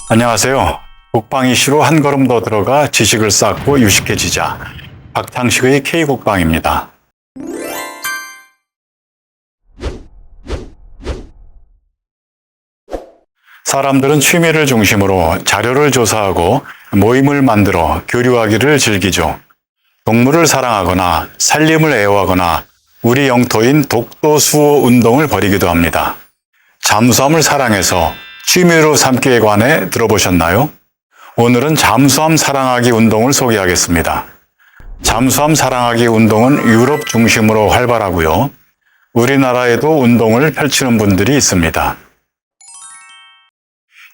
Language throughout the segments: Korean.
안녕하세요. 국방 이슈로 한 걸음 더 들어가 지식을 쌓고 유식해지자. 박창식의 K국방입니다. 사람들은 취미를 중심으로 자료를 조사하고 모임을 만들어 교류하기를 즐기죠. 동물을 사랑하거나 산림을 애호하거나 우리 영토인 독도수호 운동을 벌이기도 합니다. 잠수함을 사랑해서 취미로 삼기에 관해 들어보셨나요? 오늘은 잠수함 사랑하기 운동을 소개하겠습니다. 잠수함 사랑하기 운동은 유럽 중심으로 활발하고요. 우리나라에도 운동을 펼치는 분들이 있습니다.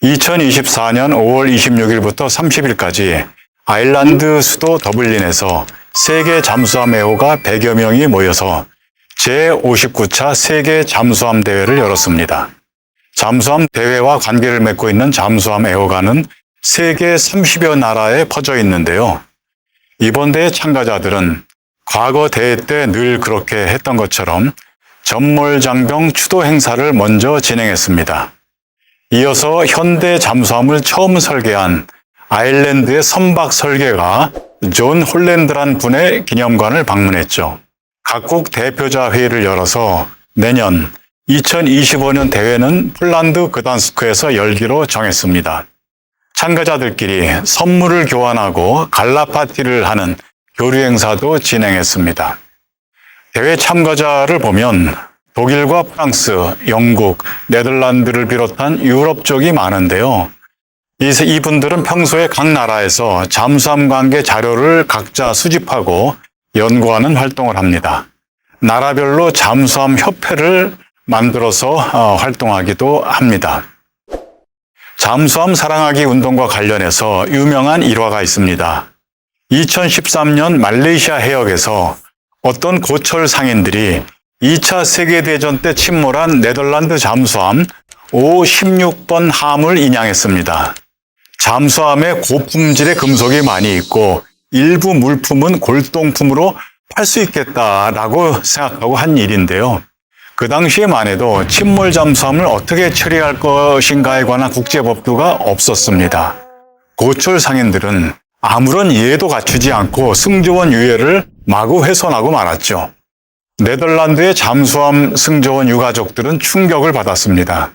2024년 5월 26일부터 30일까지 아일랜드 수도 더블린에서 세계 잠수함 애호가 100여 명이 모여서 제59차 세계 잠수함 대회를 열었습니다. 잠수함 대회와 관계를 맺고 있는 잠수함 애호가는 세계 30여 나라에 퍼져 있는데요. 이번 대회 참가자들은 과거 대회 때 늘 그렇게 했던 것처럼 전몰장병 추도 행사를 먼저 진행했습니다. 이어서 현대 잠수함을 처음 설계한 아일랜드의 선박 설계가 존 홀랜드란 분의 기념관을 방문했죠. 각국 대표자 회의를 열어서 내년 2025년 대회는 폴란드 그단스크에서 열기로 정했습니다. 참가자들끼리 선물을 교환하고 갈라 파티를 하는 교류 행사도 진행했습니다. 대회 참가자를 보면 독일과 프랑스, 영국, 네덜란드를 비롯한 유럽 쪽이 많은데요. 이분들은 평소에 각 나라에서 잠수함 관계 자료를 각자 수집하고 연구하는 활동을 합니다. 나라별로 잠수함 협회를 만들어서 활동하기도 합니다. 잠수함 사랑하기 운동과 관련해서 유명한 일화가 있습니다. 2013년 말레이시아 해역에서 어떤 고철 상인들이 2차 세계대전 때 침몰한 네덜란드 잠수함 O16번 함을 인양했습니다. 잠수함에 고품질의 금속이 많이 있고 일부 물품은 골동품으로 팔 수 있겠다라고 생각하고 한 일인데요. 그 당시에만 해도 침몰 잠수함을 어떻게 처리할 것인가에 관한 국제법도가 없었습니다. 고철 상인들은 아무런 이해도 갖추지 않고 승조원 유해를 마구 훼손하고 말았죠. 네덜란드의 잠수함 승조원 유가족들은 충격을 받았습니다.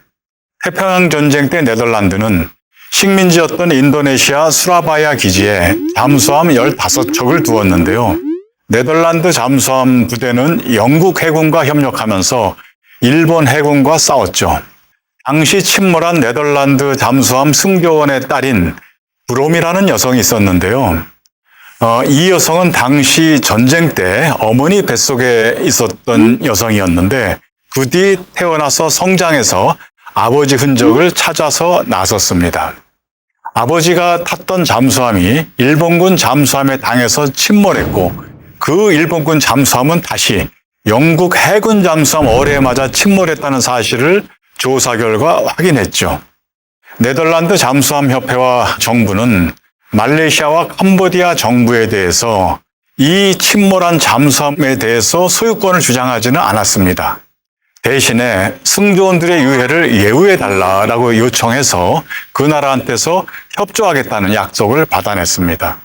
태평양 전쟁 때 네덜란드는 식민지였던 인도네시아 수라바야 기지에 잠수함 15척을 두었는데요. 네덜란드 잠수함 부대는 영국 해군과 협력하면서 일본 해군과 싸웠죠. 당시 침몰한 네덜란드 잠수함 승조원의 딸인 브롬이라는 여성이 있었는데요. 이 여성은 당시 전쟁 때 어머니 뱃속에 있었던 여성이었는데 그 뒤 태어나서 성장해서 아버지 흔적을 찾아서 나섰습니다. 아버지가 탔던 잠수함이 일본군 잠수함에 당해서 침몰했고 그 일본군 잠수함은 다시 영국 해군 잠수함 어뢰에 맞아 침몰했다는 사실을 조사 결과 확인했죠. 네덜란드 잠수함 협회와 정부는 말레이시아와 캄보디아 정부에 대해서 이 침몰한 잠수함에 대해서 소유권을 주장하지는 않았습니다. 대신에 승조원들의 유해를 예우해달라고 요청해서 그 나라한테서 협조하겠다는 약속을 받아냈습니다.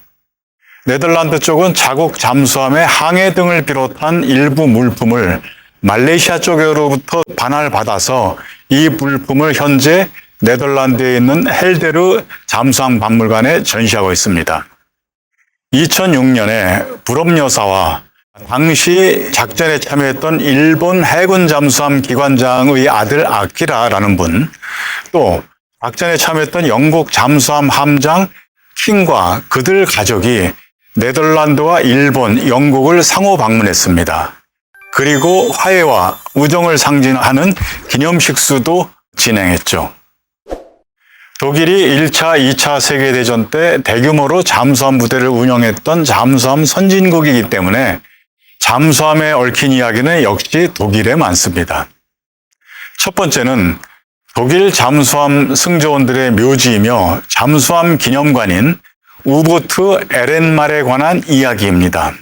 네덜란드 쪽은 자국 잠수함의 항해 등을 비롯한 일부 물품을 말레이시아 쪽으로부터 반환을 받아서 이 물품을 현재 네덜란드에 있는 헬데르 잠수함 박물관에 전시하고 있습니다. 2006년에 브롬 여사와 당시 작전에 참여했던 일본 해군 잠수함 기관장의 아들 아키라라는 분, 또 작전에 참여했던 영국 잠수함 함장 킹과 그들 가족이 네덜란드와 일본, 영국을 상호 방문했습니다. 그리고 화해와 우정을 상징하는 기념식수도 진행했죠. 독일이 1차, 2차 세계대전 때 대규모로 잠수함 부대를 운영했던 잠수함 선진국이기 때문에 잠수함에 얽힌 이야기는 역시 독일에 많습니다. 첫 번째는 독일 잠수함 승조원들의 묘지이며 잠수함 기념관인 우보트 에렌말에 관한 이야기입니다.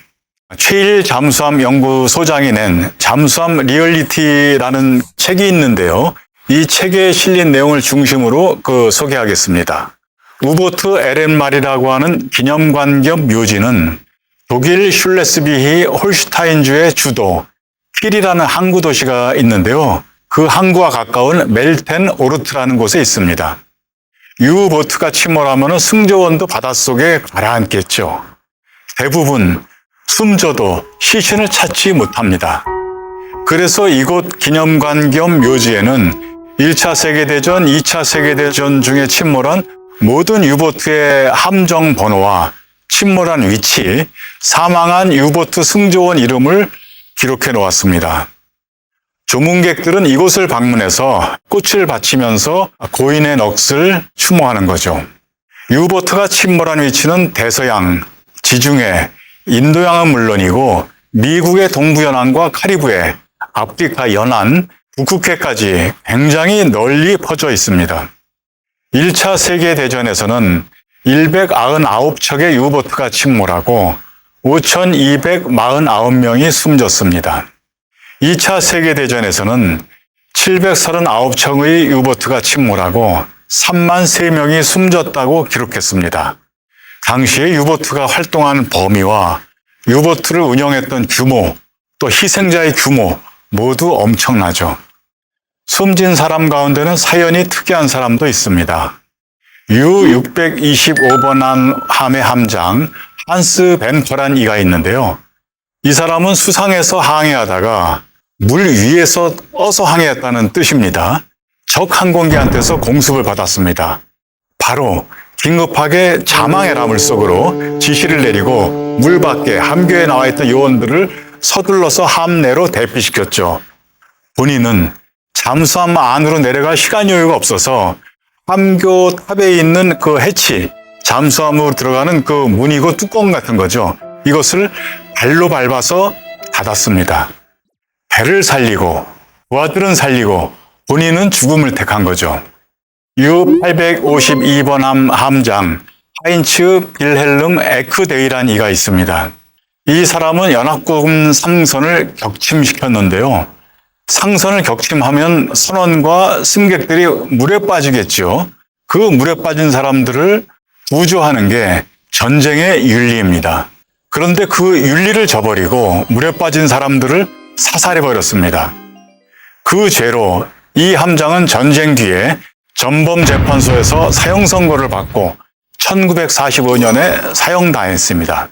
최일 잠수함 연구소장이 낸 잠수함 리얼리티라는 책이 있는데요. 이 책에 실린 내용을 중심으로 소개하겠습니다. 우보트 LN말이라고 하는 기념관 겸 묘지는 독일 슐레스비히 홀슈타인주의 주도 킬이라는 항구 도시가 있는데요. 그 항구와 가까운 멜텐 오르트라는 곳에 있습니다. U보트가 침몰하면 승조원도 바닷속에 가라앉겠죠. 대부분 숨져도 시신을 찾지 못합니다. 그래서 이곳 기념관 겸 묘지에는 1차 세계대전, 2차 세계대전 중에 침몰한 모든 U보트의 함정 번호와 침몰한 위치, 사망한 U보트 승조원 이름을 기록해 놓았습니다. 조문객들은 이곳을 방문해서 꽃을 바치면서 고인의 넋을 추모하는 거죠. U보트가 침몰한 위치는 대서양, 지중해, 인도양은 물론이고 미국의 동부연안과 카리브해, 아프리카 연안, 북극해까지 굉장히 널리 퍼져 있습니다. 1차 세계대전에서는 199척의 U보트가 침몰하고 5,249명이 숨졌습니다. 2차 세계대전에서는 739척의 U보트가 침몰하고 3만 3명이 숨졌다고 기록했습니다. 당시에 U보트가 활동하는 범위와 U보트를 운영했던 규모, 또 희생자의 규모 모두 엄청나죠. 숨진 사람 가운데는 사연이 특이한 사람도 있습니다. U-625번 함의 함장 한스 벤커란 이가 있는데요. 이 사람은 수상해서 항해하다가 물 위에서 떠서 항해했다는 뜻입니다. 적 항공기한테서 공습을 받았습니다. 바로 긴급하게 자망해라 물속으로 지시를 내리고 물 밖에 함교에 나와 있던 요원들을 서둘러서 함 내로 대피시켰죠. 본인은 잠수함 안으로 내려갈 시간 여유가 없어서 함교 탑에 있는 그 해치, 잠수함으로 들어가는 그 문이고 뚜껑 같은 거죠. 이것을 발로 밟아서 닫았습니다. 배를 살리고 부하들은 살리고 본인은 죽음을 택한 거죠. U-852번 함 함장 하인츠 빌헬름 에크데이란 이가 있습니다. 이 사람은 연합군 상선을 격침시켰는데요. 상선을 격침하면 선원과 승객들이 물에 빠지겠죠. 그 물에 빠진 사람들을 구조하는 게 전쟁의 윤리입니다. 그런데 그 윤리를 저버리고 물에 빠진 사람들을 사살해버렸습니다. 그 죄로 이 함장은 전쟁 뒤에 전범재판소에서 사형 선고를 받고 1945년에 사형당했습니다.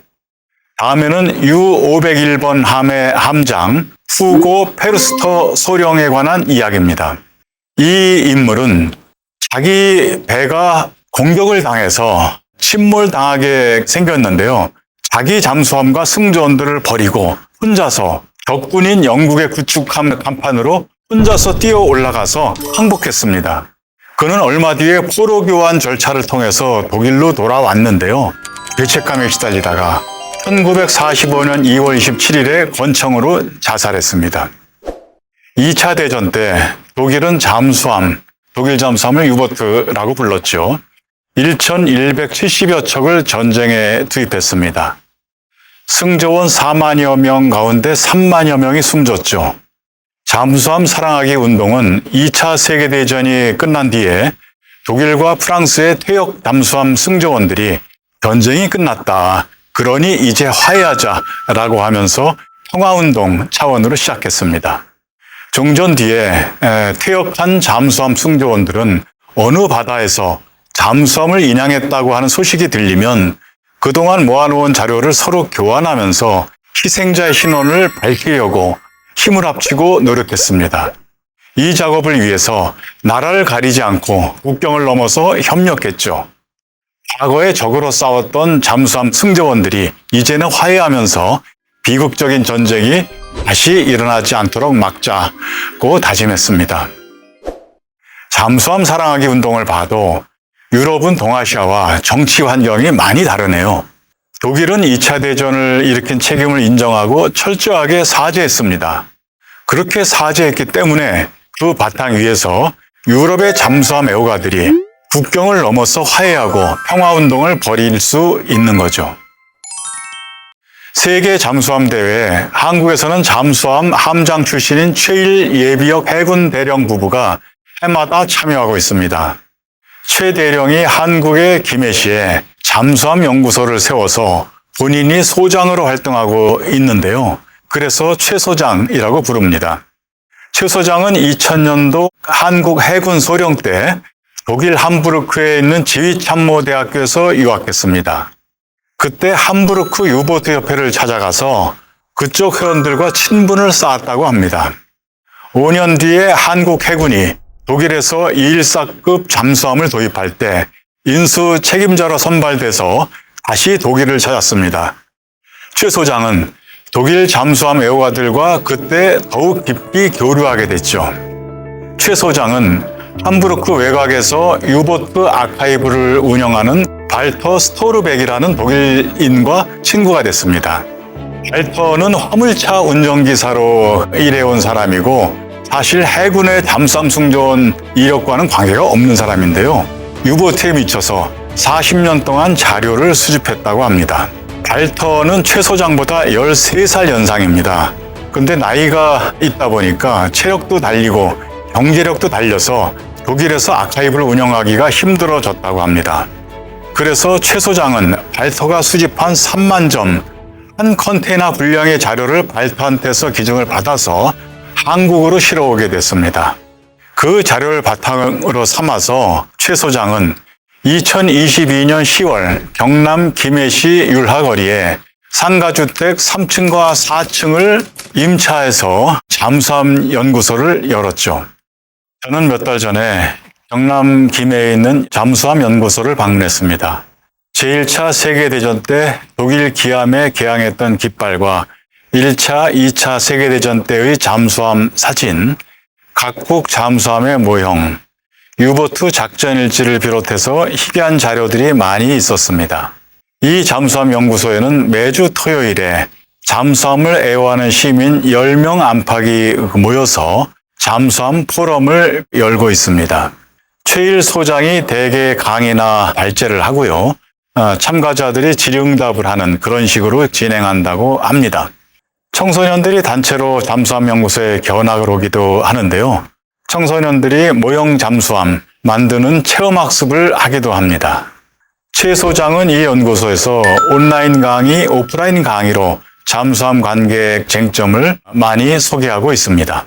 다음에는 U-501번 함의 함장 후고 페르스터 소령에 관한 이야기입니다. 이 인물은 자기 배가 공격을 당해서 침몰당하게 생겼는데요. 자기 잠수함과 승조원들을 버리고 혼자서 적군인 영국의 구축함 간판으로 혼자서 뛰어 올라가서 항복했습니다. 그는 얼마 뒤에 포로 교환 절차를 통해서 독일로 돌아왔는데요. 죄책감에 시달리다가 1945년 2월 27일에 권총으로 자살했습니다. 2차 대전 때 독일은 독일 잠수함을 유보트라고 불렀죠. 1,170여 척을 전쟁에 투입했습니다. 승조원 4만여 명 가운데 3만여 명이 숨졌죠. 잠수함 사랑하기 운동은 2차 세계대전이 끝난 뒤에 독일과 프랑스의 퇴역 잠수함 승조원들이 전쟁이 끝났다. 그러니 이제 화해하자라고 하면서 평화운동 차원으로 시작했습니다. 종전 뒤에 퇴역한 잠수함 승조원들은 어느 바다에서 잠수함을 인양했다고 하는 소식이 들리면 그동안 모아놓은 자료를 서로 교환하면서 희생자의 신원을 밝히려고 힘을 합치고 노력했습니다. 이 작업을 위해서 나라를 가리지 않고 국경을 넘어서 협력했죠. 과거에 적으로 싸웠던 잠수함 승조원들이 이제는 화해하면서 비극적인 전쟁이 다시 일어나지 않도록 막자고 다짐했습니다. 잠수함 사랑하기 운동을 봐도 유럽은 동아시아와 정치 환경이 많이 다르네요. 독일은 2차 대전을 일으킨 책임을 인정하고 철저하게 사죄했습니다. 그렇게 사죄했기 때문에 그 바탕 위에서 유럽의 잠수함 애호가들이 국경을 넘어서 화해하고 평화운동을 벌일 수 있는 거죠. 세계 잠수함 대회에 한국에서는 잠수함 함장 출신인 최일 예비역 해군 대령 부부가 해마다 참여하고 있습니다. 최 대령이 한국의 김해시에 잠수함 연구소를 세워서 본인이 소장으로 활동하고 있는데요. 그래서 최 소장이라고 부릅니다. 최 소장은 2000년도 한국 해군 소령 때 독일 함부르크에 있는 지휘참모대학교에서 유학했습니다. 그때 함부르크 유보트 협회를 찾아가서 그쪽 회원들과 친분을 쌓았다고 합니다. 5년 뒤에 한국 해군이 독일에서 214급 잠수함을 도입할 때 인수 책임자로 선발돼서 다시 독일을 찾았습니다. 최 소장은 독일 잠수함 애호가들과 그때 더욱 깊이 교류하게 됐죠. 최 소장은 함부르크 외곽에서 유보트 아카이브를 운영하는 발터 스토르백이라는 독일인과 친구가 됐습니다. 발터는 화물차 운전기사로 일해온 사람이고 사실 해군의 잠수함 승조원 이력과는 관계가 없는 사람인데요. 유보트에 미쳐서 40년 동안 자료를 수집했다고 합니다. 발터는 최 소장보다 13살 연상입니다. 근데 나이가 있다 보니까 체력도 달리고 경제력도 달려서 독일에서 아카이브를 운영하기가 힘들어졌다고 합니다. 그래서 최 소장은 발터가 수집한 3만 점, 한 컨테이너 분량의 자료를 발터한테서 기증을 받아서 한국으로 실어오게 됐습니다. 그 자료를 바탕으로 삼아서 최 소장은 2022년 10월 경남 김해시 율하거리에 상가주택 3층과 4층을 임차해서 잠수함 연구소를 열었죠. 저는 몇 달 전에 경남 김해에 있는 잠수함 연구소를 방문했습니다. 제1차 세계대전 때 독일 기함에 개항했던 깃발과 1차, 2차 세계대전 때의 잠수함 사진, 각국 잠수함의 모형, 유보트 작전일지를 비롯해서 희귀한 자료들이 많이 있었습니다. 이 잠수함 연구소에는 매주 토요일에 잠수함을 애호하는 시민 10명 안팎이 모여서 잠수함 포럼을 열고 있습니다. 최일 소장이 대개 강의나 발제를 하고요. 참가자들이 질의응답을 하는 그런 식으로 진행한다고 합니다. 청소년들이 단체로 잠수함 연구소에 견학을 오기도 하는데요. 청소년들이 모형 잠수함 만드는 체험학습을 하기도 합니다. 최 소장은 이 연구소에서 온라인 강의, 오프라인 강의로 잠수함 관계의 쟁점을 많이 소개하고 있습니다.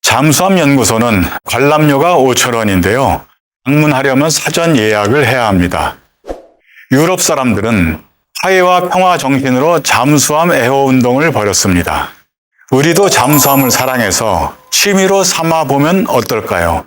잠수함 연구소는 관람료가 5,000원인데요. 방문하려면 사전 예약을 해야 합니다. 유럽 사람들은 화해와 평화 정신으로 잠수함 애호 운동을 벌였습니다. 우리도 잠수함을 사랑해서 취미로 삼아보면 어떨까요?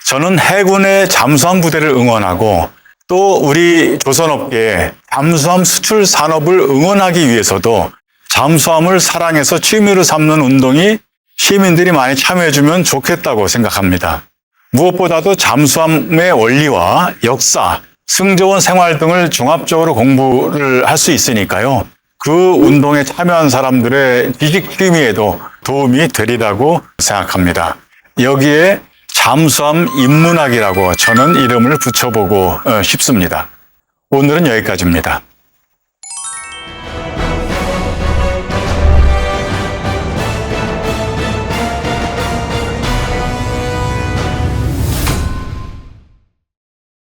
저는 해군의 잠수함 부대를 응원하고 또 우리 조선업계의 잠수함 수출 산업을 응원하기 위해서도 잠수함을 사랑해서 취미로 삼는 운동이 시민들이 많이 참여해주면 좋겠다고 생각합니다. 무엇보다도 잠수함의 원리와 역사, 승조원 생활 등을 종합적으로 공부를 할 수 있으니까요. 그 운동에 참여한 사람들의 지식 취미에도 도움이 되리라고 생각합니다. 여기에 잠수함 인문학이라고 저는 이름을 붙여보고 싶습니다. 오늘은 여기까지입니다.